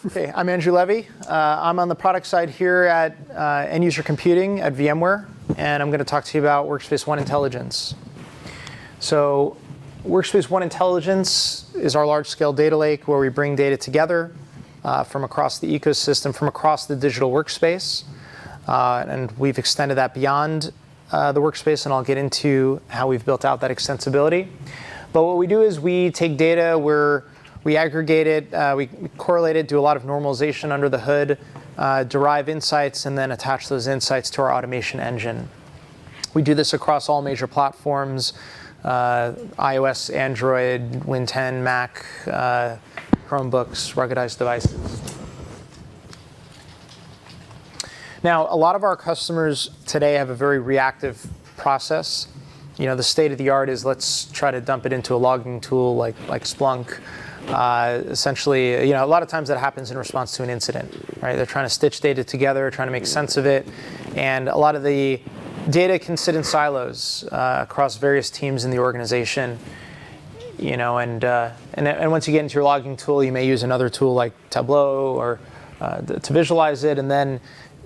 Okay, I'm Andrew Levy. I'm on the product side here at End User Computing at VMware, and I'm going to talk to you about Workspace ONE Intelligence. So Workspace ONE Intelligence is our large-scale data lake where we bring data together from across the ecosystem, from across the digital workspace. And we've extended that beyond the workspace, and I'll get into how we've built out that extensibility. But what we do is we take data, we aggregate it, we correlate it, do a lot of normalization under the hood, derive insights, and then attach those insights to our automation engine. We do this across all major platforms, iOS, Android, Win 10, Mac, Chromebooks, ruggedized devices. Now, a lot of our customers today have a very reactive process. You know, the state of the art is let's try to dump it into a logging tool like Splunk. Essentially, you know, a lot of times that happens in response to an incident, right? They're trying to stitch data together, trying to make sense of it. And a lot of the data can sit in silos across various teams in the organization. You know, and once you get into your logging tool, you may use another tool like Tableau or to visualize it, and then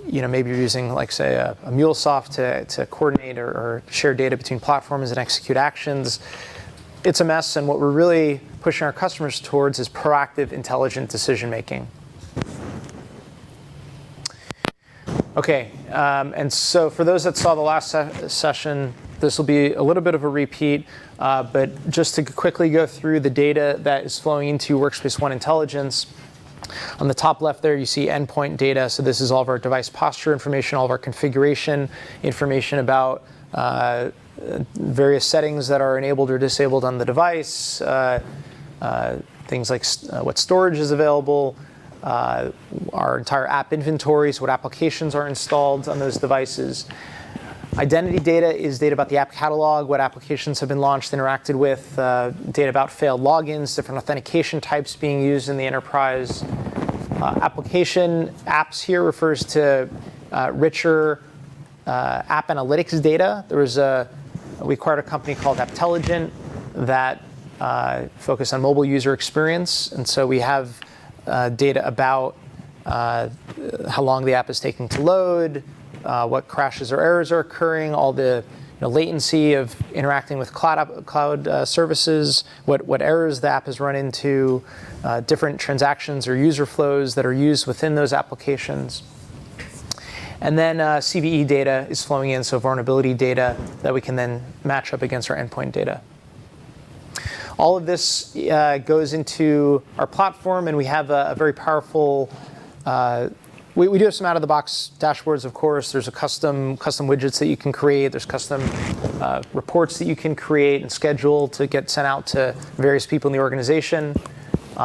you know, maybe you're using, like, say, a MuleSoft to coordinate or share data between platforms and execute actions. It's a mess, and what we're really pushing our customers towards is proactive, intelligent decision making. Okay, and so for those that saw the last session, this will be a little bit of a repeat, but just to quickly go through the data that is flowing into Workspace ONE Intelligence. On the top left there, you see endpoint data. So this is all of our device posture information, all of our configuration information about various settings that are enabled or disabled on the device, things like what storage is available, our entire app inventory, so what applications are installed on those devices. Identity data is data about the app catalog, what applications have been launched, interacted with, data about failed logins, different authentication types being used in the enterprise. Application apps here refers to richer app analytics data. We acquired a company called Apptelligent that focused on mobile user experience, and so we have data about how long the app is taking to load, what crashes or errors are occurring, all the latency of interacting with cloud services, what errors the app has run into, different transactions or user flows that are used within those applications. And then CVE data is flowing in, so vulnerability data that we can then match up against our endpoint data. All of this goes into our platform, and we have a very powerful we do have some out-of-the-box dashboards, of course. There's a custom widgets that you can create. There's custom reports that you can create and schedule to get sent out to various people in the organization.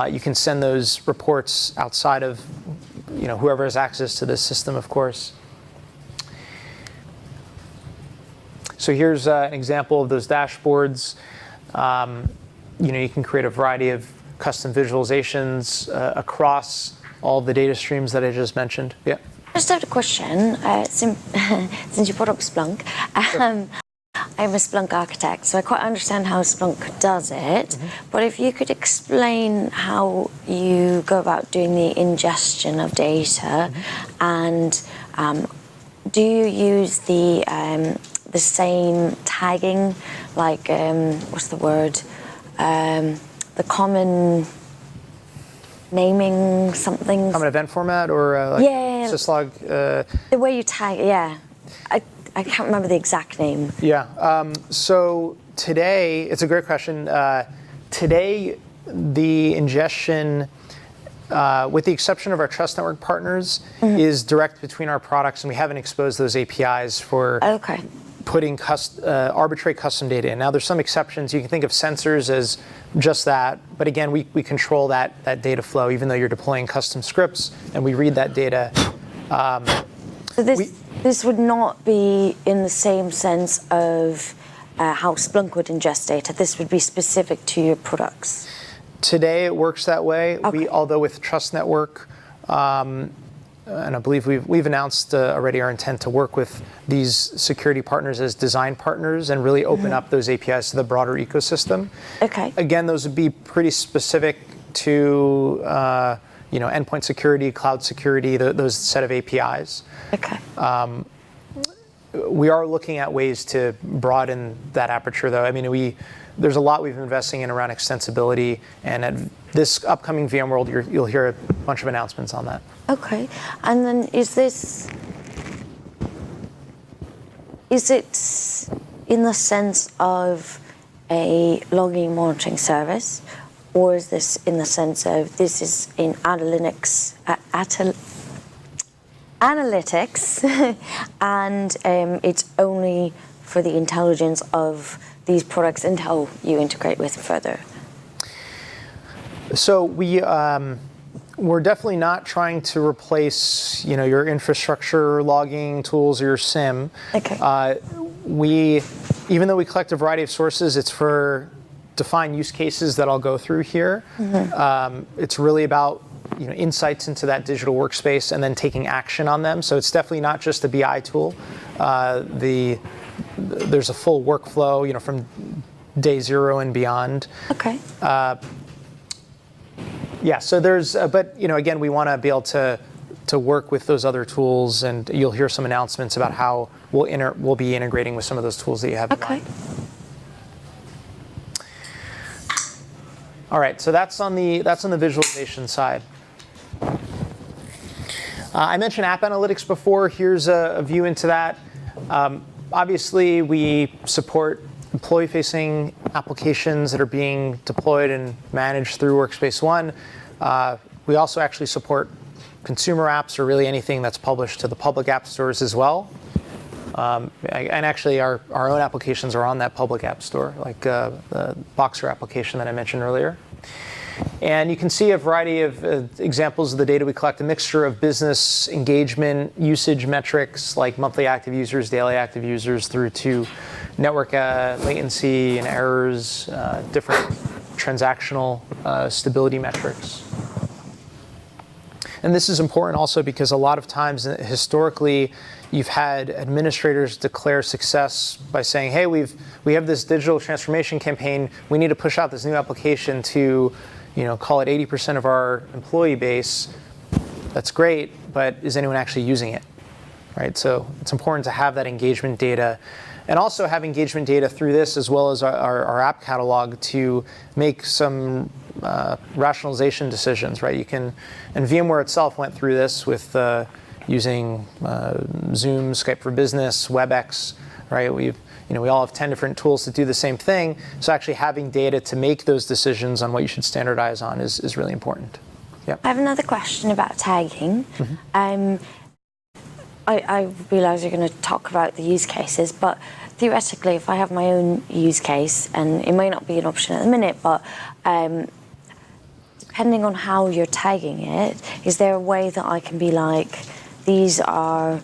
You can send those reports outside of whoever has access to this system, of course. So here's an example of those dashboards. You can create a variety of custom visualizations across all the data streams that I just mentioned. Yeah. I just have a question. Since you brought up Splunk, Sure. I'm a Splunk architect, so I quite understand how Splunk does it. Mm-hmm. But if you could explain how you go about doing the ingestion of data, mm-hmm. and do you use the same tagging, like what's the word? The common naming something. Common event format or yeah. syslog? The way you tag, yeah. I can't remember the exact name. Yeah. So today, it's a great question. Today, the ingestion, with the exception of our trust network partners, mm-hmm. is direct between our products, and we haven't exposed those APIs for putting arbitrary custom data in. Now, there's some exceptions. You can think of sensors as just that, but again, we control that data flow, even though you're deploying custom scripts, and we read that data. So this would not be in the same sense of how Splunk would ingest data. This would be specific to your products. Today, it works that way. Okay. Although with Trust Network, and I believe we've announced already our intent to work with these security partners as design partners and really open up those APIs to the broader ecosystem. Okay. Again, those would be pretty specific to endpoint security, cloud security, those set of APIs. Okay. We are looking at ways to broaden that aperture, though. I mean, there's a lot we've been investing in around extensibility, and at this upcoming VMworld, you'll hear a bunch of announcements on that. Okay, and then is it in the sense of a logging monitoring service, or is this in the sense of this is in analytics, and it's only for the intelligence of these products until you integrate with further? So we're definitely not trying to replace, your infrastructure logging tools or your SIM. Okay. Even though we collect a variety of sources, it's for defined use cases that I'll go through here. Mm-hmm. It's really about insights into that digital workspace and then taking action on them. So it's definitely not just a BI tool. There's a full workflow, from day zero and beyond. Okay. Yeah. So there's, but again, we want to be able to work with those other tools, and you'll hear some announcements about how we'll be integrating with some of those tools that you have in mind. All right. So that's on the visualization side. I mentioned app analytics before. Here's a view into that. Obviously, we support employee-facing applications that are being deployed and managed through Workspace ONE. We also actually support consumer apps, or really anything that's published to the public app stores as well. And actually, our own applications are on that public app store, like the Boxer application that I mentioned earlier. And you can see a variety of examples of the data we collect, a mixture of business engagement, usage metrics like monthly active users, daily active users, through to network latency and errors, different transactional stability metrics. And this is important also because a lot of times historically you've had administrators declare success by saying, hey, we have this digital transformation campaign, we need to push out this new application to call it 80% of our employee base. That's great, but is anyone actually using it? Right? So it's important to have that engagement data, and also have engagement data through this as well as our app catalog to make some rationalization decisions, right? And VMware itself went through this with using Zoom, Skype for Business, WebEx, right? We all have 10 different tools to do the same thing. So actually having data to make those decisions on what you should standardize on is really important. Yep. I have another question about tagging. Mm-hmm. I realize you're going to talk about the use cases, but theoretically, if I have my own use case, and it may not be an option at the minute, but depending on how you're tagging it, is there a way that I can be like, these are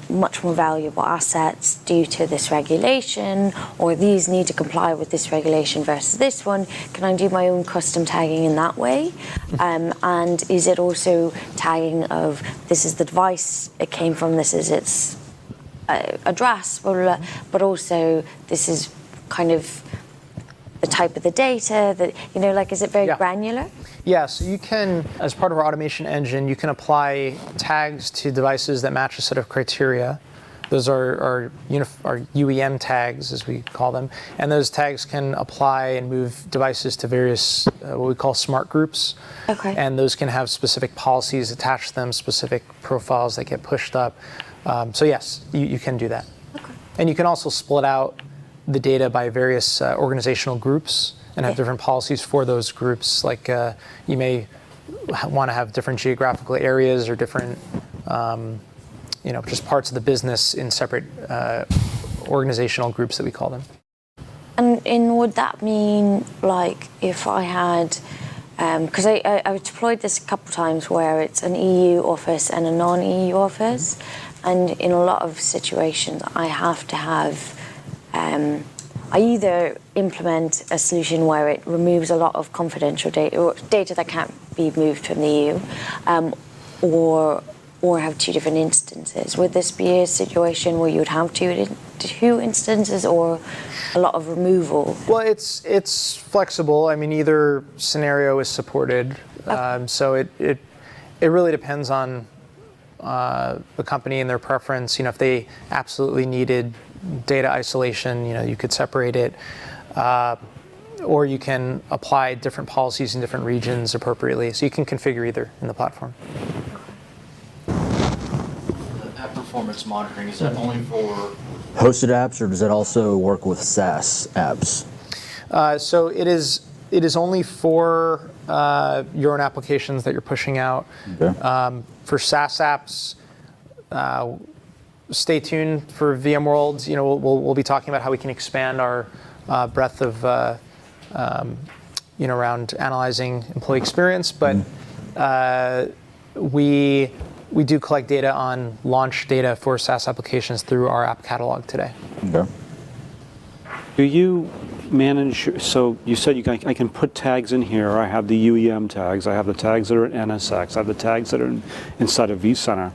much more valuable assets due to this regulation, or these need to comply with this regulation versus this one? Can I do my own custom tagging in that way? And is it also tagging of, this is the device it came from, this is its address, blah, blah, blah, but also this is kind of the type of the data that, is it very granular? Yeah, so you can, as part of our automation engine, you can apply tags to devices that match a set of criteria. Those are UEM tags, as we call them. And those tags can apply and move devices to various, what we call smart groups. Okay. And those can have specific policies attached to them, specific profiles that get pushed up. So yes, you can do that. Okay. And you can also split out the data by various organizational groups and have different policies for those groups. Like you may want to have different geographical areas or different, just parts of the business in separate organizational groups that we call them. And would that mean, like, if I had, because I deployed this a couple of times where it's an EU office and a non-EU office, and in a lot of situations I have to have, I either implement a solution where it removes a lot of confidential data, or data that can't be moved from the EU, or have two different instances. Would this be a situation where you would have two instances, or a lot of removal? Well, it's flexible. I mean, either scenario is supported. So it really depends on the company and their preference. If they absolutely needed data isolation, you could separate it, or you can apply different policies in different regions appropriately. So you can configure either in the platform. The app performance monitoring, is that only for hosted apps, or does that also work with SaaS apps? So it is only for your own applications that you're pushing out. Okay. For SaaS apps, stay tuned for VMworld. We'll be talking about how we can expand our breadth of around analyzing employee experience. But we do collect data on launch data for SaaS applications through our app catalog today. Okay. Do you manage, so you said I can put tags in here. I have the UEM tags. I have the tags that are in NSX. I have the tags that are inside of vCenter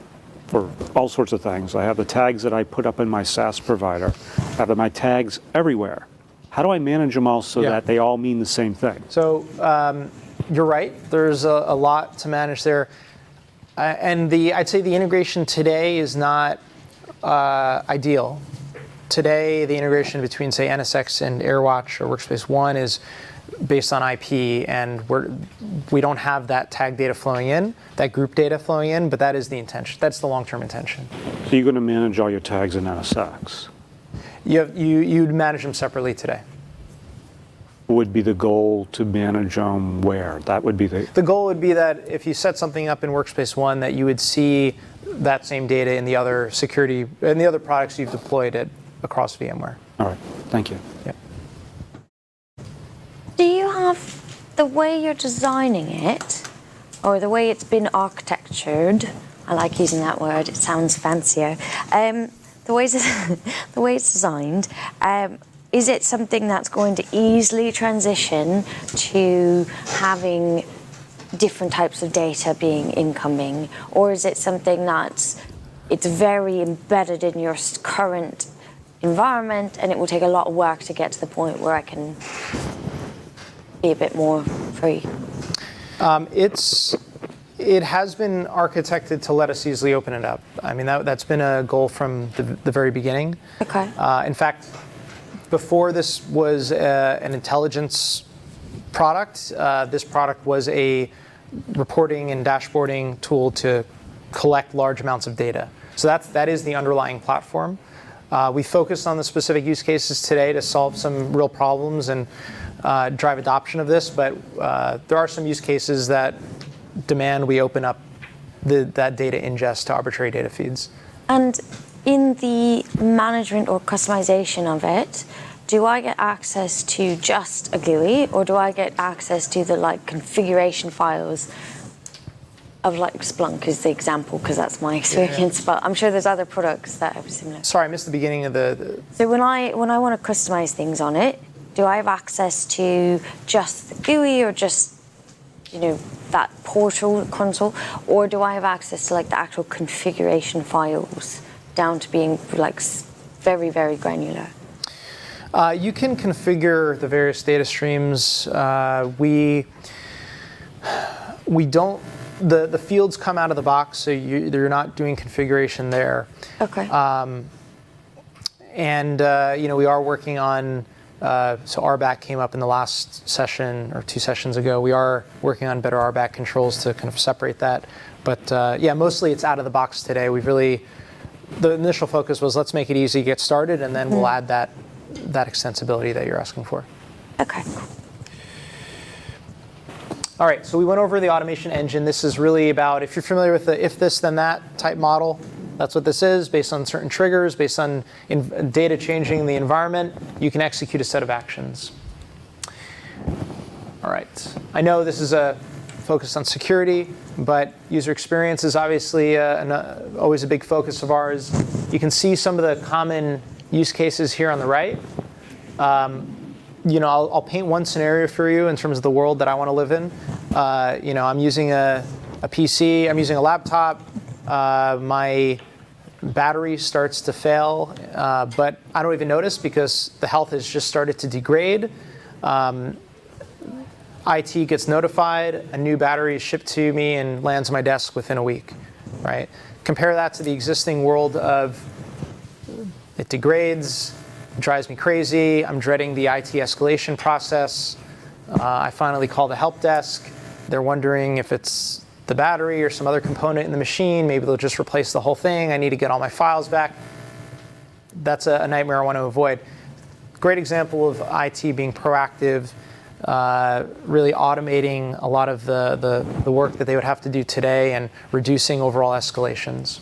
for all sorts of things. I have the tags that I put up in my SaaS provider. I have my tags everywhere. How do I manage them all so that they all mean the same thing? So you're right. There's a lot to manage there. And I'd say the integration today is not ideal. Today, the integration between, say, NSX and AirWatch or Workspace ONE is based on IP, and we don't have that tag data flowing in, that group data flowing in, but that is the intention. That's the long-term intention. So you're going to manage all your tags in NSX? You'd manage them separately today. Would be the goal to manage them where? That would be The goal would be that if you set something up in Workspace ONE, that you would see that same data in the other security, in the other products you've deployed it across VMware. All right, thank you. Yeah. Do you have the way you're designing it, or the way it's been architectured? I like using that word, it sounds fancier. The way it's designed, is it something that's going to easily transition to having different types of data being incoming? Or is it something that's very embedded in your current environment and it will take a lot of work to get to the point where I can be a bit more free? It has been architected to let us easily open it up. I mean, that's been a goal from the very beginning. Okay. In fact, before this was an intelligence product, this product was a reporting and dashboarding tool to collect large amounts of data. So that is the underlying platform. We focused on the specific use cases today to solve some real problems and drive adoption of this, but there are some use cases that demand we open up that data ingest to arbitrary data feeds. And in the management or customization of it, do I get access to just a GUI, or do I get access to the configuration files of Splunk is the example, because that's my experience, but I'm sure there's other products that are similar. Sorry, I missed the beginning of the... So when I want to customize things on it, do I have access to just the GUI or just that portal console, or do I have access to the actual configuration files down to being very, very granular? You can configure the various data streams. We don't. The fields come out of the box, so you're not doing configuration there. Okay. We are working on. So RBAC came up in the last session or 2 sessions ago. We are working on better RBAC controls to kind of separate that. But mostly it's out of the box today. The initial focus was let's make it easy to get started, and then we'll add that extensibility that you're asking for. Okay. All right, so we went over the automation engine. This is really about, if you're familiar with the if this then that type model, that's what this is. Based on certain triggers, based on data changing the environment, you can execute a set of actions. All right, I know this is a focus on security, but user experience is obviously always a big focus of ours. You can see some of the common use cases here on the right. I'll paint one scenario for you in terms of the world that I want to live in. I'm using a PC, I'm using a laptop, my battery starts to fail, but I don't even notice because the health has just started to degrade. IT gets notified, a new battery is shipped to me and lands on my desk within a week, right? Compare that to the existing world of it degrades, it drives me crazy, I'm dreading the IT escalation process. I finally call the help desk. They're wondering if it's the battery or some other component in the machine. Maybe they'll just replace the whole thing. I need to get all my files back. That's a nightmare I want to avoid. Great example of IT being proactive, really automating a lot of the work that they would have to do today and reducing overall escalations.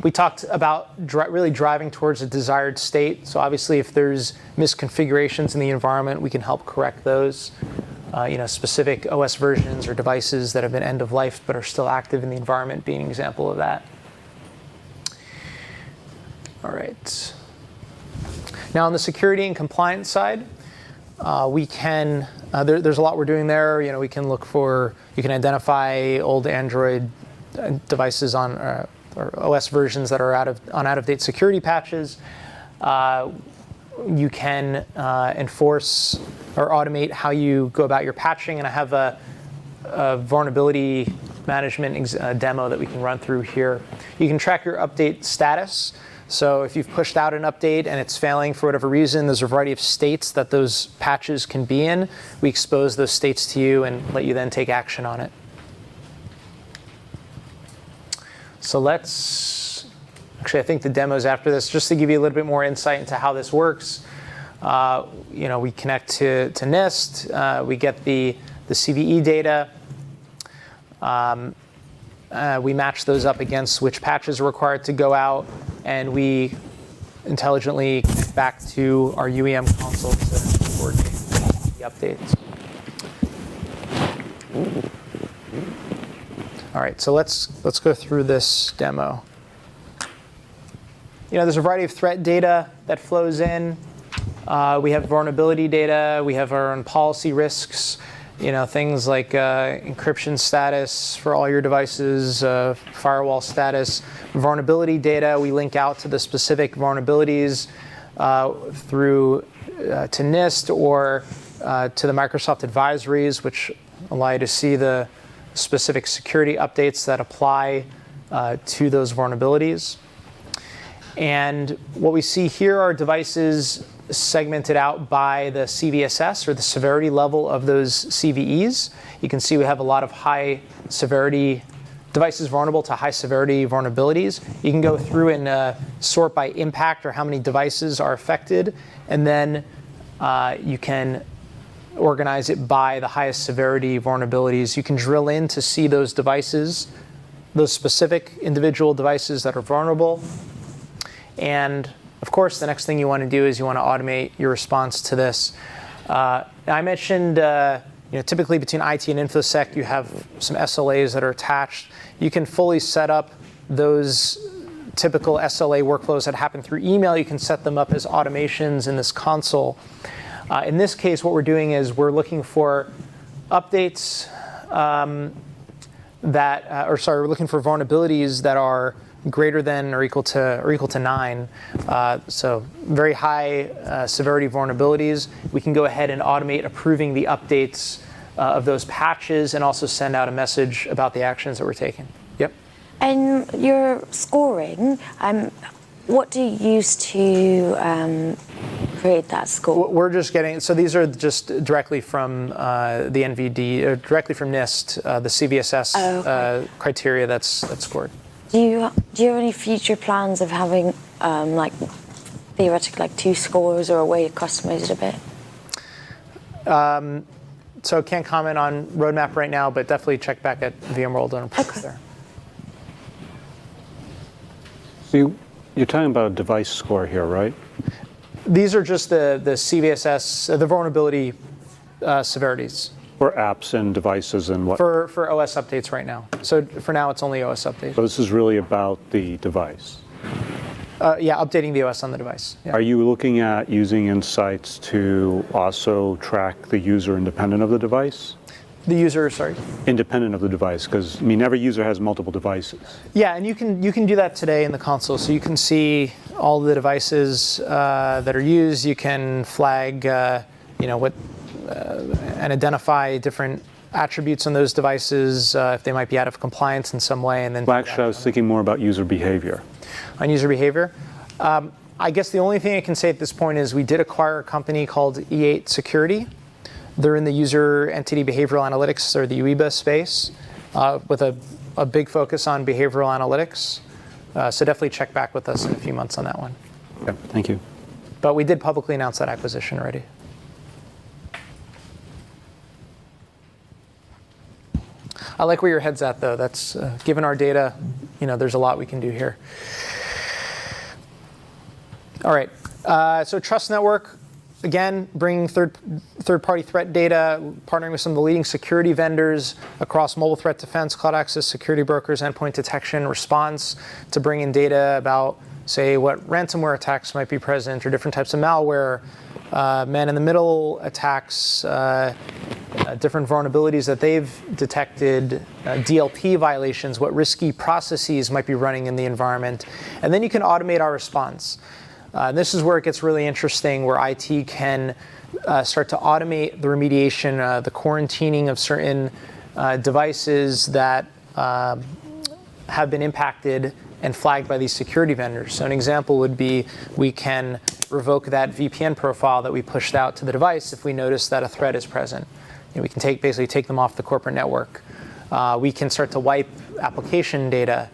We talked about really driving towards a desired state. So obviously, if there's misconfigurations in the environment, we can help correct those. Specific OS versions or devices that have been end of life but are still active in the environment being an example of that. All right. Now on the security and compliance side, we can, there's a lot we're doing there. We can look for, you can identify old Android devices on or OS versions that are on out-of-date security patches. You can enforce or automate how you go about your patching. And I have a vulnerability management demo that we can run through here. You can track your update status. So if you've pushed out an update and it's failing for whatever reason, there's a variety of states that those patches can be in. We expose those states to you and let you then take action on it. So actually I think the demo's after this, just to give you a little bit more insight into how this works. We connect to NIST, we get the CVE data. We match those up against which patches are required to go out, and we intelligently connect back to our UEM console to coordinate the updates. All right, so let's go through this demo. There's a variety of threat data that flows in. We have vulnerability data. We have our own policy risks. Things like encryption status for all your devices, firewall status, vulnerability data. We link out to the specific vulnerabilities through to NIST or to the Microsoft advisories, which allow you to see the specific security updates that apply to those vulnerabilities. And what we see here are devices segmented out by the CVSS, or the severity level of those CVEs. You can see we have a lot of high severity devices vulnerable to high severity vulnerabilities. You can go through and sort by impact or how many devices are affected, and then you can organize it by the highest severity vulnerabilities. You can drill in to see those devices, those specific individual devices that are vulnerable. And of course, the next thing you want to do is you want to automate your response to this. I mentioned, typically between IT and InfoSec, you have some SLAs that are attached. You can fully set up those typical SLA workflows that happen through email. You can set them up as automations in this console. In this case, what we're doing is we're looking for updates we're looking for vulnerabilities that are greater than or equal to 9. So very high severity vulnerabilities. We can go ahead and automate approving the updates of those patches and also send out a message about the actions that we're taking. Yep. And your scoring, what do you use to create that score? We're just getting, so these are just directly from the NVD, or directly from NIST, the CVSS criteria that's scored. Do you have any future plans of having theoretically 2 scores or a way to customize it a bit? So can't comment on roadmap right now, but definitely check back at VMworld and Okay. there. So you're talking about a device score here, right? These are just the CVSS, the vulnerability severities. For apps and devices and what? For OS updates right now. So for now, it's only OS updates. So this is really about the device. Yeah, updating the OS on the device. Yeah. Are you looking at using insights to also track the user independent of the device? The user, sorry. Independent of the device, because every user has multiple devices. Yeah, and you can do that today in the console. So you can see all the devices that are used. You can flag, what and identify different attributes on those devices if they might be out of compliance in some way, and then Well, actually, I was thinking more about user behavior. on user behavior. I guess the only thing I can say at this point is we did acquire a company called E8 Security. They're in the user entity behavioral analytics, or the UEBA space, with a big focus on behavioral analytics. So definitely check back with us in a few months on that one. Okay, thank you. But we did publicly announce that acquisition already. I like where your head's at, though. That's given our data, there's a lot we can do here. All right. So Trust Network, again, bringing third-party threat data, partnering with some of the leading security vendors across mobile threat defense, cloud access, security brokers, endpoint detection, response, to bring in data about, say, what ransomware attacks might be present, or different types of malware, man-in-the-middle attacks, different vulnerabilities that they've detected, DLP violations, what risky processes might be running in the environment. And then you can automate our response. This is where it gets really interesting, where IT can start to automate the remediation, the quarantining of certain devices that have been impacted and flagged by these security vendors. So an example would be we can revoke that VPN profile that we pushed out to the device if we notice that a threat is present. We can basically take them off the corporate network. We can start to wipe application data.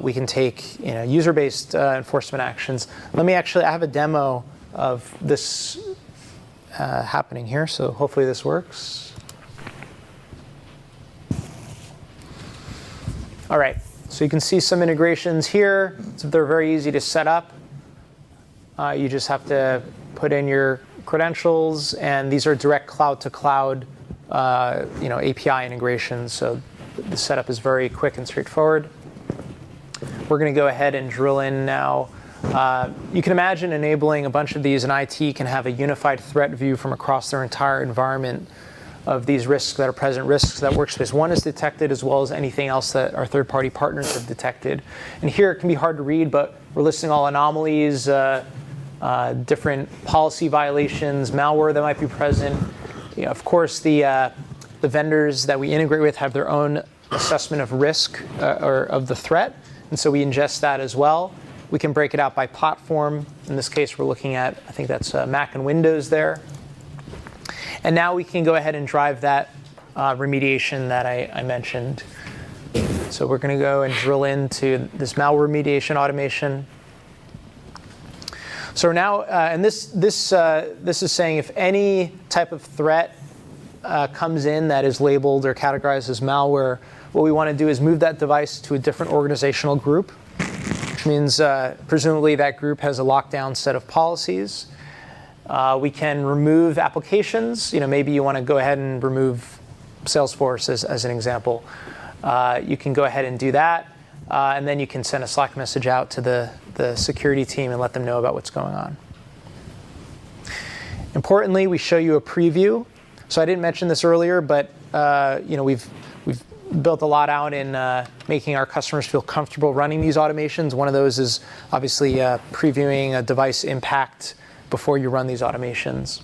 We can take user-based enforcement actions. I have a demo of this happening here, so hopefully this works. All right, so you can see some integrations here. So they're very easy to set up. You just have to put in your credentials, and these are direct cloud-to-cloud API integrations. So the setup is very quick and straightforward. We're going to go ahead and drill in now. You can imagine enabling a bunch of these, and IT can have a unified threat view from across their entire environment of these risks that are present, risks that Workspace ONE has detected, as well as anything else that our third-party partners have detected. And here it can be hard to read, but we're listing all anomalies, different policy violations, malware that might be present. Of course, the vendors that we integrate with have their own assessment of risk or of the threat. And so we ingest that as well. We can break it out by platform. In this case, we're looking at, I think that's Mac and Windows there. And now we can go ahead and drive that remediation that I mentioned. So we're going to go and drill into this malware remediation automation. So now, and this is saying if any type of threat comes in that is labeled or categorized as malware, what we want to do is move that device to a different organizational group, which means presumably that group has a lockdown set of policies. We can remove applications. Maybe you want to go ahead and remove Salesforce as an example. You can go ahead and do that, and then you can send a Slack message out to the security team and let them know about what's going on. Importantly, we show you a preview. So I didn't mention this earlier, but we've built a lot out in making our customers feel comfortable running these automations. One of those is obviously previewing a device impact before you run these automations.